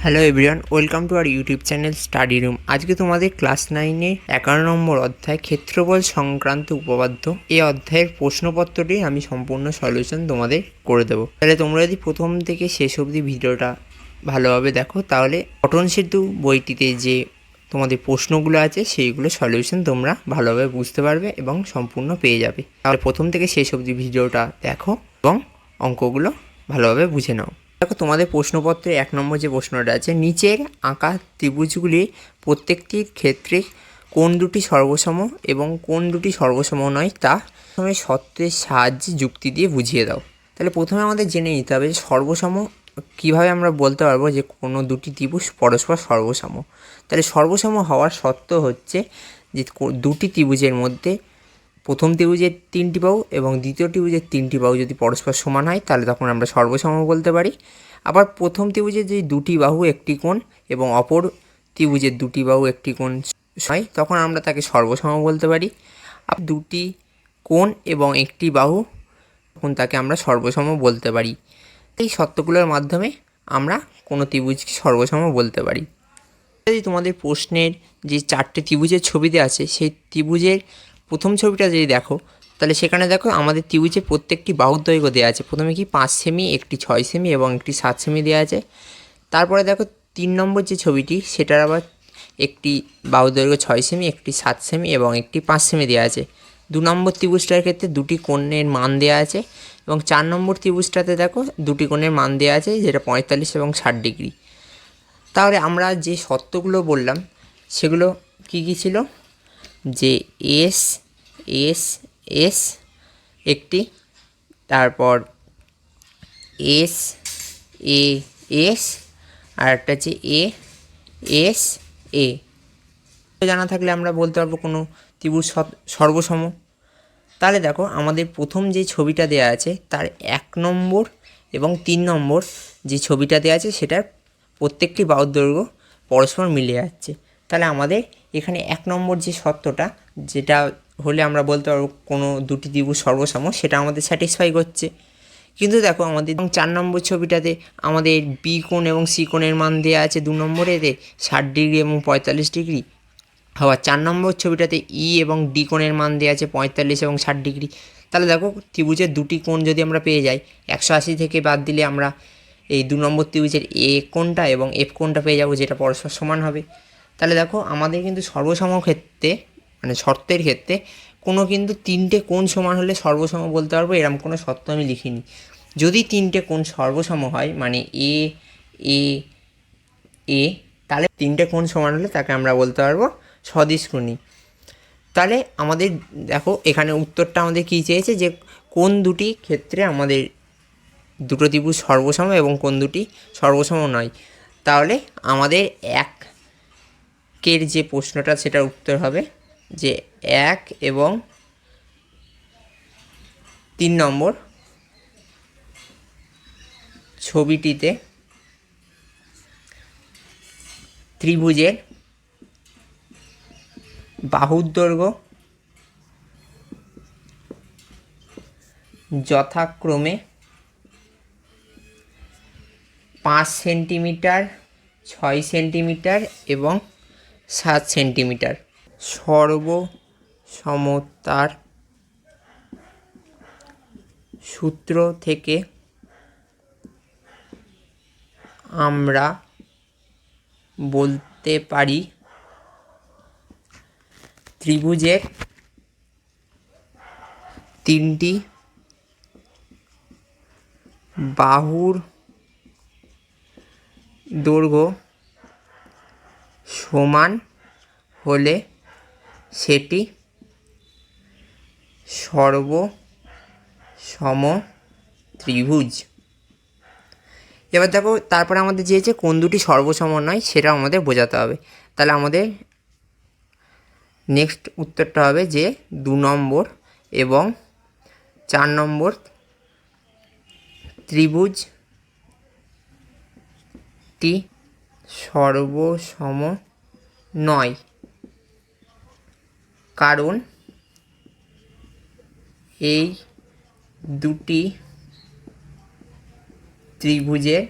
Hello everyone, welcome to our YouTube channel study room. আজকে তোমাদের class 9-এর 11 নম্বর অধ্যায় ক্ষেত্রফল সংক্রান্ত উপপাদ্য এই অধ্যায়ের প্রশ্নপত্রটি আমি সম্পূর্ণ সলিউশন তোমাদের করে দেবো। তাহলে তোমরা যদি প্রথম থেকে শেষ অবধি ভিডিওটা ভালোভাবে দেখো তাহলে পঠন সেতু বইটিতে যে তোমাদের প্রশ্নগুলো আছে সেইগুলো সলিউশন তোমরা ভালোভাবে বুঝতে পারবে এবং সম্পূর্ণ পেয়ে যাবে। তাহলে প্রথম থেকে শেষ অবধি ভিডিওটা দেখো এবং অঙ্কগুলো ভালোভাবে বুঝে নাও। দেখো তোমাদের প্রশ্নপত্রে 1 নম্বর যে প্রশ্নটা আছে, নিচের আঁকা ত্রিভুজগুলি প্রত্যেকটির ক্ষেত্রে কোন দুটি সর্বসম এবং কোন দুটি সর্বসম নয় তা প্রথমে সত্যের সাহায্যে যুক্তি দিয়ে বুঝিয়ে দাও। তাহলে প্রথমে আমাদের জেনে নিতে হবে সর্বসম কীভাবে আমরা বলতে পারবো যে কোনো দুটি ত্রিভুজ পরস্পর সর্বসম। তাহলে সর্বসম হওয়ার শর্ত হচ্ছে যে দুটি ত্রিভুজের মধ্যে প্রথম ত্রিভুজের 3টি বাহু এবং দ্বিতীয় ত্রিভুজের 3টি বাহু যদি পরস্পর সমান হয় তাহলে তখন আমরা সর্বসম বলতে পারি। আবার প্রথম ত্রিভুজের যদি 2টি বাহু একটি কোণ এবং অপর ত্রিভুজের 2টি বাহু একটি কোণ হয় তখন আমরা তাকে সর্বসম বলতে পারি। আর 2টি কোণ এবং একটি বাহু তখন তাকে আমরা সর্বসম বলতে পারি। এই শর্তগুলোর মাধ্যমে আমরা কোনো ত্রিভুজকে সর্বসম বলতে পারি। যদি তোমাদের প্রশ্নের যে 4টে ত্রিভুজের ছবিতে আছে সেই ত্রিভুজের প্রথম ছবিটা যদি দেখো তাহলে সেখানে দেখো আমাদের ত্রিভুজের প্রত্যেকটি বাহুর দৈর্ঘ্য দেওয়া আছে। প্রথমে কি 5 সেমি, একটি 6 সেমি এবং একটি 7 সেমি দেওয়া আছে। তারপরে দেখো 3 নম্বর যে ছবিটি সেটার আবার একটি বাহুর দৈর্ঘ্য 6 সেমি, একটি 7 সেমি এবং একটি 5 সেমি দেওয়া আছে। 2 নম্বর ত্রিভুজটার ক্ষেত্রে দুটি কোণের মান দেওয়া আছে এবং 4 নম্বর ত্রিভুজটাতে দেখো দুটি কোণের মান দেওয়া আছে যেটা 45 এবং 60 ডিগ্রি। তাহলে আমরা যে শর্তগুলো বললাম সেগুলো কী কী ছিল, যে এস এস এস একটি, তারপর এস এ এস আর একটা হচ্ছে এ এস এ। জানা থাকলে আমরা বলতে পারবো কোনো ত্রিভুজ সর্বসম। তাহলে দেখো আমাদের প্রথম যে ছবিটা দেওয়া আছে তার 1 নম্বর এবং 3 নম্বর যে ছবিটা দেওয়া আছে সেটার প্রত্যেকটি বাহুর দৈর্ঘ্য পরস্পর মিলে যাচ্ছে। তাহলে আমাদের এখানে 1 নম্বর যে শর্তটা যেটা হলে আমরা বলতে পারবো কোনো দুটি ত্রিভুজ সর্বসম সেটা আমাদের স্যাটিসফাই করছে। কিন্তু দেখো আমাদের 4 নম্বর ছবিটাতে আমাদের বি কোণ এবং সি কোণের মান দেওয়া আছে 2 নম্বরেতে 60 ডিগ্রি এবং 45 ডিগ্রি। আবার 4 নম্বর ছবিটাতে ই এবং ডি কোণের মান দেওয়া আছে 45 এবং 60 ডিগ্রি। তাহলে দেখো ত্রিভুজের দুটি কোণ যদি আমরা পেয়ে যাই 180 থেকে বাদ দিলে আমরা এই 2 নম্বর ত্রিভুজের এ কোণটা এবং এফ কোণটা পেয়ে যাবো যেটা পরস্পর সমান হবে। তাহলে দেখো আমাদের কিন্তু সর্বসম ক্ষেত্রে মানে শর্তের ক্ষেত্রে কোনো কিন্তু 3টে কোণ সমান হলে সর্বসম বলতে পারবো এরকম কোনো শর্ত আমি লিখিনি। যদি 3টে কোণ সর্বসম হয় মানে এ এ এ তাহলে 3টে কোণ সমান হলে তাকে আমরা বলতে পারবো সদিশকোণী। তাহলে আমাদের দেখো এখানে উত্তরটা আমাদের কী চেয়েছে যে কোন দুটি ক্ষেত্রে আমাদের দুটো ত্রিভুজ সর্বসম এবং কোন দুটি সর্বসম নয়। তাহলে আমাদের 1-এর যে প্রশ্নটা সেটার উত্তর হবে যে 1 এবং 3 নম্বর ছবিটিতে ত্রিভুজের বাহুর দৈর্ঘ্য যথাক্রমে 5 সেন্টিমিটার, 6 সেন্টিমিটার এবং 7 সেন্টিমিটার। সর্বসমতার সূত্র থেকে আমরা বলতে পারি ত্রিভুজের 3টি বাহুর দৈর্ঘ্য সমান হলে সেটি সর্বসম ত্রিভুজ। এবার দেখো তারপরে আমাদের চেয়েছে কোন দুটি সর্বসম নয় সেটা আমাদের বোঝাতে হবে। তাহলে আমাদের নেক্সট উত্তরটা হবে যে 2 নম্বর এবং 4 নম্বর ত্রিভুজটি সর্বসম নয়, কারণ এই দুটি ত্রিভুজের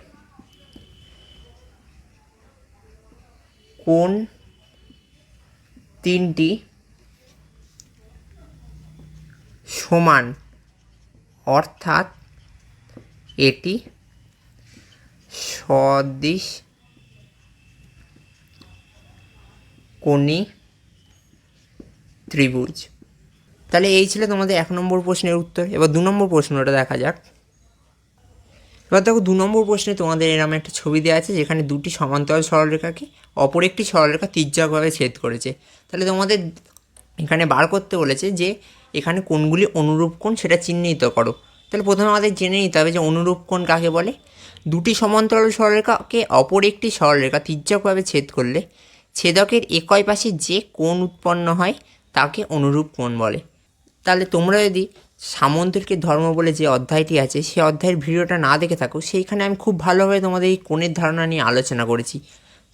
কোন তিনটি সমান অর্থাৎ এটি সদৃশ কোণী ত্রিভুজ। তাহলে এই ছিল তোমাদের 1 নম্বর প্রশ্নের উত্তর। এবার 2 নম্বর প্রশ্নটা দেখা যাক। এবার দেখো 2 নম্বর প্রশ্নে তোমাদের এরকম একটা ছবি দেওয়া আছে যেখানে দুটি সমান্তরাল সরলরেখাকে অপর একটি সরলরেখা তির্যকভাবে ছেদ করেছে। তাহলে তোমাদের এখানে বার করতে বলেছে যে এখানে কোণগুলি অনুরূপ কোণ সেটা চিহ্নিত করো। তাহলে প্রথমে আমাদের জেনে নিতে হবে যে অনুরূপ কোণ কাকে বলে। দুটি সমান্তরাল সরলরেখাকে অপর একটি সরলরেখা তির্যকভাবে ছেদ করলে ছেদকের একই পাশে যে কোণ উৎপন্ন হয় তাকে অনুরূপ কোণ বলে। তাহলে তোমরা যদি সামন্তরিকের ধর্ম বলে যে অধ্যায়টি আছে সেই অধ্যায়ের ভিডিওটা না দেখে থাকো, সেইখানে আমি খুব ভালোভাবে তোমাদের এই কোণের ধারণা নিয়ে আলোচনা করেছি।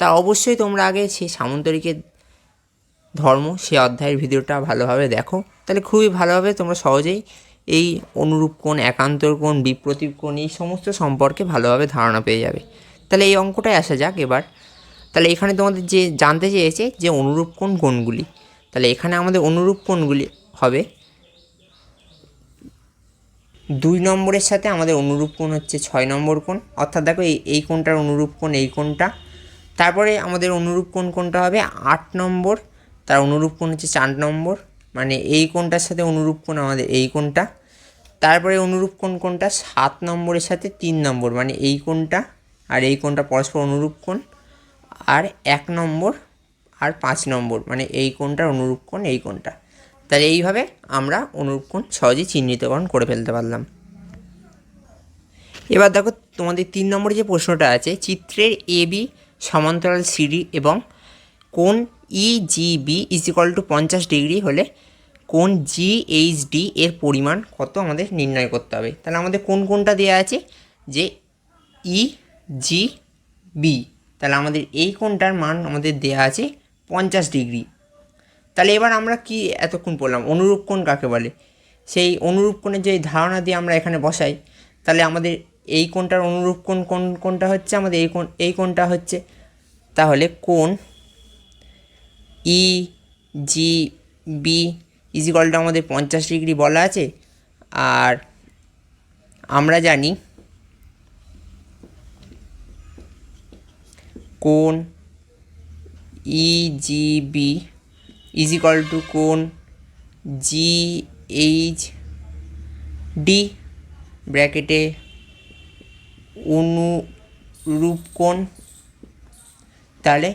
তা অবশ্যই তোমরা আগে সেই সামন্তরিকের ধর্ম সেই অধ্যায়ের ভিডিওটা ভালোভাবে দেখো, তাহলে খুবই ভালোভাবে তোমরা সহজেই এই অনুরূপ কোণ, একান্তর কোণ, বিপ্রতীপ কোণ এই সমস্ত সম্পর্কে ভালোভাবে ধারণা পেয়ে যাবে। তাহলে এই অঙ্কটায় আসা যাক এবার। তাহলে এখানে তোমাদের যে জানতে চেয়েছে যে অনুরূপ কোণ কোনগুলি, তাহলে এখানে আমাদের অনুরূপ কোণগুলি হবে 2 নম্বরের সাথে আমাদের অনুরূপ কোণ হচ্ছে 6 নম্বর কোণ, অর্থাৎ দেখো এই কোণটার অনুরূপ কোণ এই কোণটা। তারপরে আমাদের অনুরূপ কোণ কোনটা হবে 8 নম্বর, তার অনুরূপ কোণ হচ্ছে 4 নম্বর, মানে এই কোণটার সাথে অনুরূপ কোণ আমাদের এই কোণটা। তারপরে অনুরূপ কোণ কোনটা 7 নম্বরের সাথে 3 নম্বর, মানে এই কোণটা আর এই কোণটা পরস্পর অনুরূপ কোণ। আর 1 নম্বর আর 5 নম্বর, মানে এই কোণটার অনুরূপ কোণ এই কোণটা। তাহলে এইভাবে আমরা অনুরূপ কোণ সহজেই চিহ্নিতকরণ করে ফেলতে পারলাম। এবার দেখো তোমাদের 3 নম্বরে যে প্রশ্নটা আছে, চিত্রের AB সমান্তরাল CD এবং কোণ EGB = 50 ডিগ্রি হলে কোণ GHD এর পরিমাণ কত আমাদের নির্ণয় করতে হবে। তাহলে আমাদের কোনটা দেওয়া আছে যে EGB, তাহলে আমাদের এই কোণটার মান আমাদের দেওয়া আছে 50 ডিগ্রি। তাহলে এবার আমরা কি এতক্ষণ পড়লাম অনুরূপ কোণ কাকে বলে, সেই অনুরূপ কোণের যে ধারণা দিয়ে আমরা এখানে বসাই। তাহলে আমাদের এই কোণটার অনুরূপ কোণ কোনটা হচ্ছে আমাদের এই কোণটা হচ্ছে। তাহলে কোণ EGB = আমাদের 50 ডিগ্রি বলা আছে। আর আমরা জানি কোণ EGB = কোণ GHD ব্র্যাকেটে অনুরূপ কোণ। তাহলে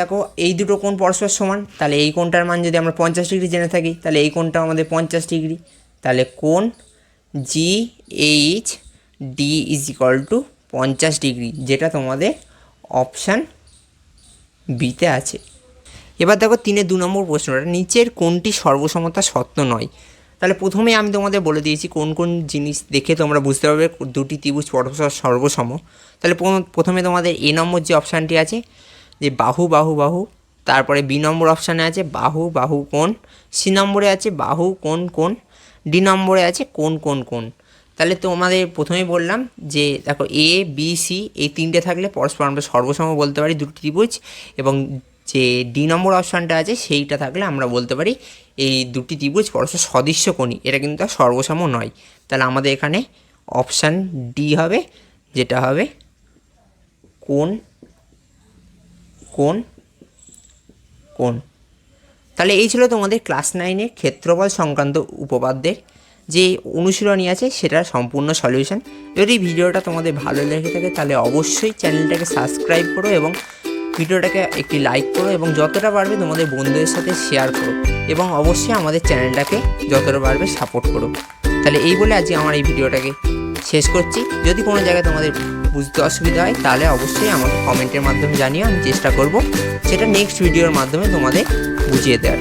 দেখো এই দুটো কোণ পরস্পর সমান, তাহলে এই কোণটার মান যদি আমরা 50 ডিগ্রি জেনে থাকি তাহলে এই কোণটা আমাদের 50 ডিগ্রি। তাহলে কোণ GHD = 50 ডিগ্রি, যেটা তোমাদের অপশান বিতে আছে। এবার দেখো 2 নম্বর প্রশ্নটা, নিচের কোনটি সর্বসমতা সত্য নয়। তাহলে প্রথমে আমি তোমাদের বলে দিয়েছি কোন জিনিস দেখে তোমরা বুঝতে পারবে দুটি ত্রিভুজ পরস্পর সর্বসম। তাহলে প্রথমে তোমাদের A নম্বর যে অপশানটি আছে যে বাহু বাহু বাহু, তারপরে B নম্বর অপশানে আছে বাহু বাহু কোণ, C নম্বরে আছে বাহু কোণ কোণ, D নম্বরে আছে কোণ কোণ কোণ। তাহলে তোমাদের প্রথমেই বললাম যে দেখো ABC এই তিনটে থাকলে পরস্পর আমরা সর্বসম বলতে পারি দুটি ত্রিভুজ, এবং যে D নম্বর অপশানটা আছে সেইটা থাকলে আমরা বলতে পারি এই দুটি ত্রিভুজ পরস্পর সদৃশ্যকোণী, এটা কিন্তু আর সর্বসম নয়। তাহলে আমাদের এখানে অপশান D হবে, যেটা হবে কোণ কোণ কোণ। তাহলে এই ছিল তোমাদের ক্লাস 9-এর ক্ষেত্রফল সংক্রান্ত উপপাদ্যের যে অনুশীলনী আছে সেটার সম্পূর্ণ সলিউশন। যদি ভিডিওটা তোমাদের ভালো লেগে থাকে তাহলে অবশ্যই চ্যানেলটাকে সাবস্ক্রাইব করো এবং ভিডিওটাকে একটি লাইক করো এবং যতটা পারবে তোমাদের বন্ধুদের সাথে শেয়ার করো, এবং অবশ্যই আমাদের চ্যানেলটাকে যতটা পারবে সাপোর্ট করো। তাহলে এই বলে আজকে আমার এই ভিডিওটাকে শেষ করছি। যদি কোনো জায়গায় তোমাদের বুঝতে অসুবিধা হয় তাহলে অবশ্যই আমাকে কমেন্টের মাধ্যমে জানিও, আমি চেষ্টা করব সেটা নেক্সট ভিডিওর মাধ্যমে তোমাদের বুঝিয়ে দেওয়ার।